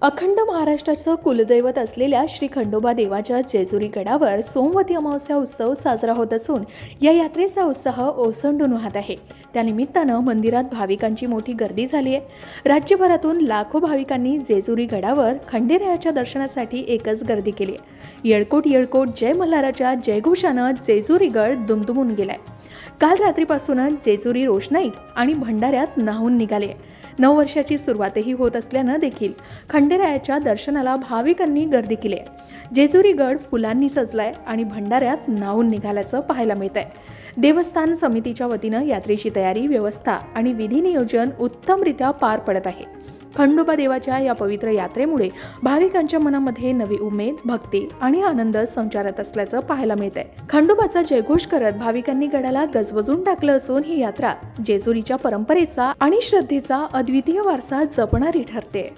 अखंड महाराष्ट्राचं कुलदैवत असलेल्या श्री खंडोबा देवाच्या जेजुरी गडावर सोमवती अमावस्या उत्सव साजरा होत असून या यात्रेचा उत्साह ओसंडून वाहत आहे। त्यानिमित्तानं मंदिरात भाविकांची मोठी गर्दी झाली आहे। राज्यभरातून लाखो भाविकांनी जेजुरी गडावर खंडेरायाच्या दर्शनासाठी एकच गर्दी केली आहे। येळकोट येळकोट जय मल्हाराच्या जयघोषानं जेजुरी गड दुमदुमून गेलाय। काल रात्रीपासूनच जेजुरी रोषणाईत आणि भंडाऱ्यात न्हाऊन निघाले। नववर्षाची सुरुवातही होत असल्यानं देखील खंडेरायाच्या दर्शनाला भाविकांनी गर्दी केली आहे। जेजुरी गड फुलांनी सजलाय आणि भंडाऱ्यात न्हाऊन निघाल्याचं पाहायला मिळतंय। देवस्थान समितीच्या वतीनं यात्रेची तयारी, व्यवस्था आणि विधी नियोजन उत्तमरित्या पार पडत आहे। खंडोबा देवाच्या या पवित्र यात्रेमुळे भाविकांच्या मनामध्ये नवी उमेद, भक्ती आणि आनंद संचारत असल्याचं पाहायला मिळतंय। खंडोबाचा जयघोष करत भाविकांनी गडाला गजबजून टाकलं असून ही यात्रा जेजुरीच्या परंपरेचा आणि श्रद्धेचा अद्वितीय वारसा जपणारी ठरते।